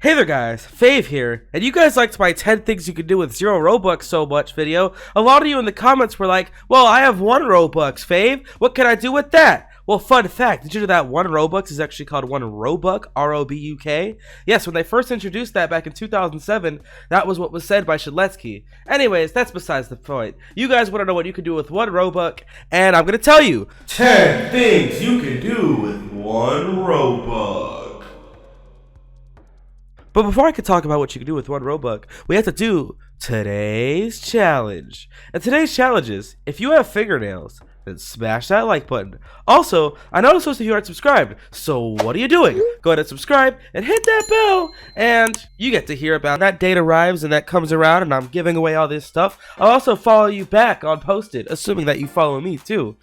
Hey there guys, Fave here, and you guys liked my 10 things you can do with 0 Robux so much video. A lot of you in the comments were like, well, I have 1 Robux, Fave, what can I do with that? Well, fun fact, did you know that 1 Robux is actually called 1 Robuk, R-O-B-U-K? Yes, when they first introduced that back in 2007, that was what was said by Shadletsky. Anyways, that's besides the point. You guys want to know what you can do with 1 Robux, and I'm going to tell you 10 things you can do with 1 Robux. But before I could talk about what you can do with 1 Robux, we have to do today's challenge. And today's challenge is, if you have fingernails, then smash that like button. Also, I noticed most of you aren't subscribed, so what are you doing? Go ahead and subscribe and hit that bell, and you get to hear about that date arrives and that comes around and I'm giving away all this stuff. I'll also follow you back on Postit, assuming that you follow me too.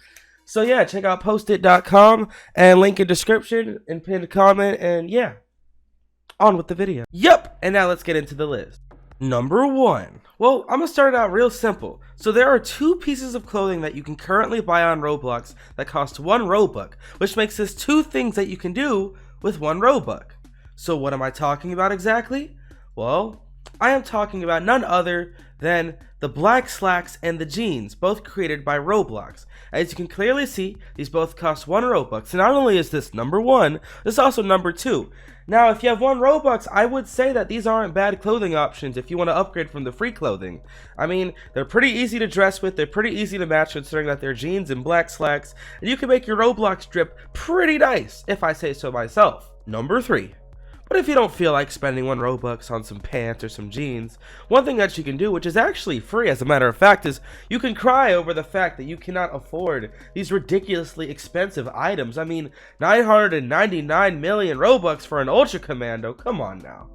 So yeah, check out postit.com and link in description and pinned comment, and yeah. On with the video. Yep, and now let's get into the list. Number 1. Well, I'm gonna start out real simple. So there are 2 pieces of clothing that you can currently buy on Roblox that cost 1 Robux, which makes this 2 things that you can do with 1 Robux. So what am I talking about exactly? Well, I am talking about none other than the black slacks and the jeans, both created by Roblox. As you can clearly see, these both cost 1 Robux, and not only is this number 1, this is also number 2. Now, if you have 1 Robux, I would say that these aren't bad clothing options if you want to upgrade from the free clothing. I mean, they're pretty easy to dress with, they're pretty easy to match considering that they're jeans and black slacks, and you can make your Roblox drip pretty nice, if I say so myself. Number 3. But if you don't feel like spending 1 Robux on some pants or some jeans, one thing that you can do, which is actually free as a matter of fact, is you can cry over the fact that you cannot afford these ridiculously expensive items. I mean, 999 million Robux for an Ultra Commando, come on now.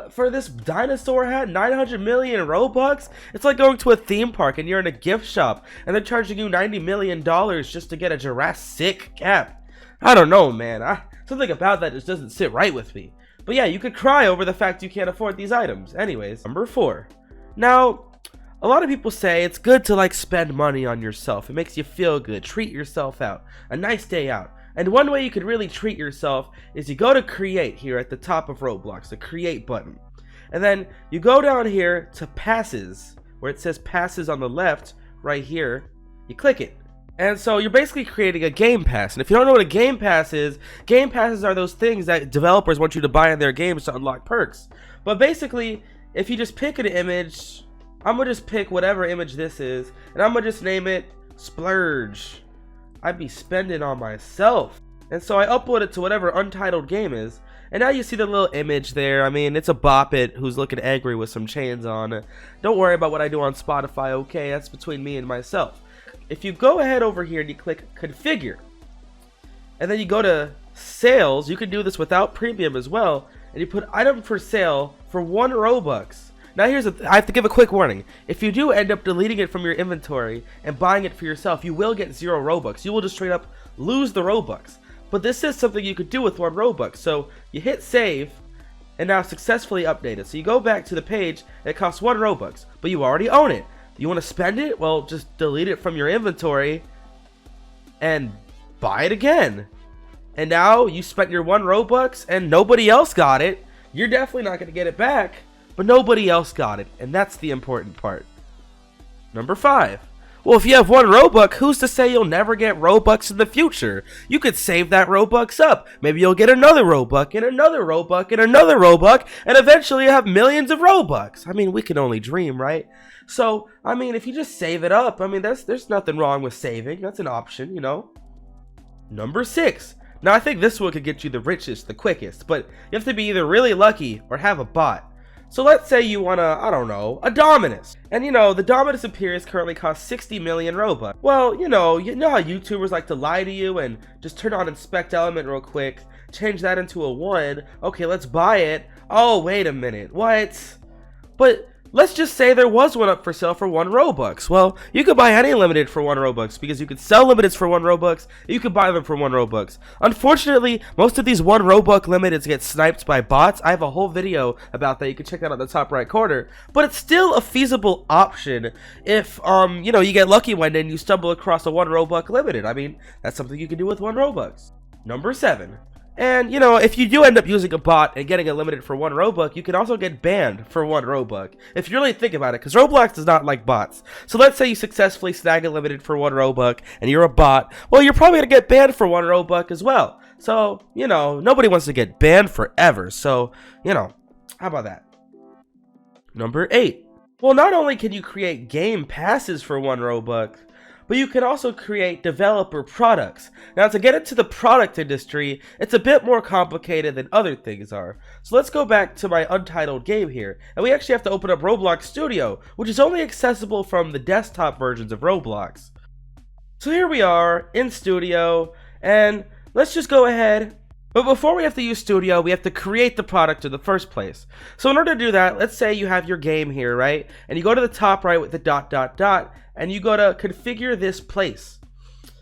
For this dinosaur hat, 900 million Robux? It's like going to a theme park and you're in a gift shop and they're charging you $90 million just to get a Jurassic cap. I don't know, man. Something about that just doesn't sit right with me. But yeah, you could cry over the fact you can't afford these items. Anyways, number 4. Now, a lot of people say it's good to like spend money on yourself. It makes you feel good. Treat yourself out. A nice day out. And one way you could really treat yourself is you go to create here at the top of Roblox, the create button. And then you go down here to passes, where it says passes on the left, right here. You click it. And so you're basically creating a game pass. And if you don't know what a game pass is, game passes are those things that developers want you to buy in their games to unlock perks. But basically, if you just pick an image, I'm going to just pick whatever image this is, and I'm going to just name it Splurge. I'd be spending on myself. And so I upload it to whatever untitled game is. And now you see the little image there. I mean, it's a Bop It who's looking angry with some chains on. Don't worry about what I do on Spotify, okay? That's between me and myself. If you go ahead over here and you click configure, and then you go to sales, you can do this without premium as well, and you put item for sale for 1 Robux. Now I have to give a quick warning. If you do end up deleting it from your inventory and buying it for yourself, you will get 0 Robux. You will just straight up lose the Robux. But this is something you could do with 1 Robux. So you hit save, and now successfully updated. So you go back to the page, and it costs 1 Robux, but you already own it. You want to spend it? Well, just delete it from your inventory and buy it again. And now you spent your 1 Robux and nobody else got it. You're definitely not going to get it back, but nobody else got it. And that's the important part. Number 5. Well, if you have 1 Robux, who's to say you'll never get Robux in the future? You could save that Robux up. Maybe you'll get another Robux and another Robux and another Robux, and eventually you have millions of Robux. I mean, we can only dream, right? So, I mean, if you just save it up, I mean, there's nothing wrong with saving. That's an option, you know. Number 6. Now, I think this one could get you the richest, the quickest, but you have to be either really lucky or have a bot. So let's say you want I don't know, a Dominus. And you know, the Dominus Imperius currently costs 60 million Robux. Well, you know how YouTubers like to lie to you and just turn on Inspect Element real quick, change that into a 1. Okay, let's buy it. Oh, wait a minute. What? But let's just say there was one up for sale for 1 Robux. Well, you could buy any limited for 1 Robux because you could sell limiteds for 1 Robux. You could buy them for 1 Robux. Unfortunately, most of these 1 Robux limiteds get sniped by bots. I have a whole video about that. You can check that on the top right corner. But it's still a feasible option if, you know, you get lucky one day and you stumble across a 1 Robux limited. I mean, that's something you can do with 1 Robux. Number 7. And, you know, if you do end up using a bot and getting it limited for 1 Robux, you can also get banned for 1 Robux. If you really think about it, because Roblox does not like bots. So let's say you successfully snag it limited for 1 Robux and you're a bot. Well, you're probably going to get banned for 1 Robux as well. So, you know, nobody wants to get banned forever. So, you know, how about that? Number 8. Well, not only can you create game passes for 1 Robux, but you can also create developer products. Now, to get into the product industry, it's a bit more complicated than other things are. So let's go back to my untitled game here, and we actually have to open up Roblox Studio, which is only accessible from the desktop versions of Roblox. So here we are in Studio, and let's just go ahead. But before we have to use Studio, we have to create the product in the first place. So in order to do that, let's say you have your game here, right? And you go to the top right with the ... and you go to configure this place.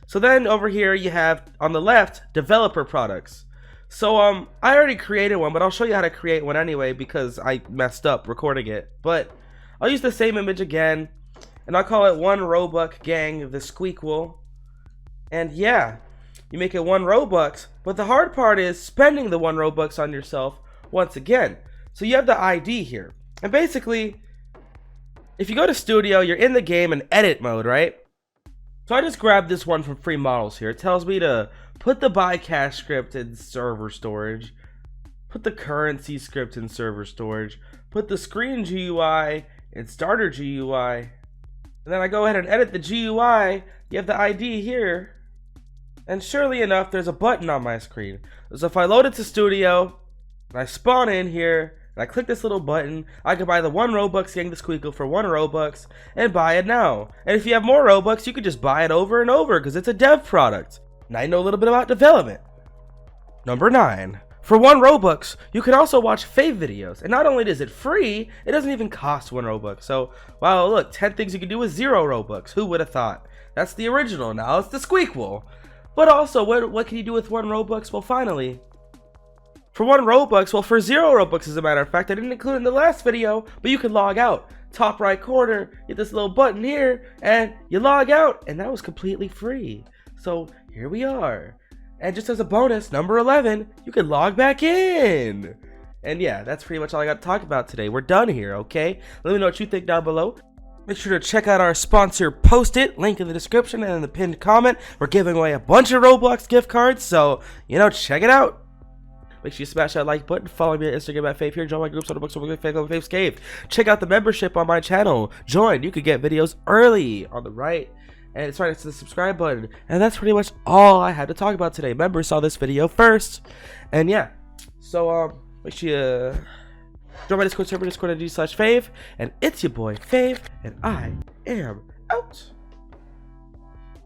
So then over here you have on the left developer products. So I already created one, but I'll show you how to create one anyway because I messed up recording it. But I'll use the same image again, and I'll call it 1 Robux Gang the Squeakquel. And yeah, you make it 1 Robux, but the hard part is spending the 1 Robux on yourself once again. So you have the ID here, and basically, if you go to Studio, you're in the game in edit mode, right? So I just grabbed this one from free models here. It tells me to put the buy cash script in server storage, put the currency script in server storage, put the screen GUI in starter GUI, and then I go ahead and edit the GUI. You have the ID here, and surely enough, there's a button on my screen. So if I load it to Studio, and I spawn in here, and I click this little button, I can buy the 1 Robux Gang the Squeakquel for 1 Robux and buy it now. And if you have more Robux, you could just buy it over and over because it's a dev product. Now you know a little bit about development. Number 9. For 1 Robux, you can also watch fave videos. And not only is it free, it doesn't even cost 1 Robux. So, wow, look, 10 things you can do with 0 Robux. Who would have thought? That's the original, now it's the Squeakquel. But also, what can you do with 1 Robux? Well, finally, for 1 Robux, well, for 0 Robux as a matter of fact, I didn't include it in the last video, but you can log out. Top right corner, you hit this little button here, and you log out, and that was completely free. So here we are. And just as a bonus, number 11, you can log back in. And yeah, that's pretty much all I got to talk about today. We're done here, okay? Let me know what you think down below. Make sure to check out our sponsor, Post-it, link in the description and in the pinned comment. We're giving away a bunch of Roblox gift cards, so, you know, check it out. Make sure you smash that like button. Follow me on Instagram at Fave here. Join my groups on the books on Fave's Cave. Check out the membership on my channel. Join. You could get videos early on the right. And it's right next to the subscribe button. And that's pretty much all I had to talk about today. Members saw this video first. And yeah. So make sure you join my Discord server, Discord.gg/Fave. And it's your boy Fave. And I am out.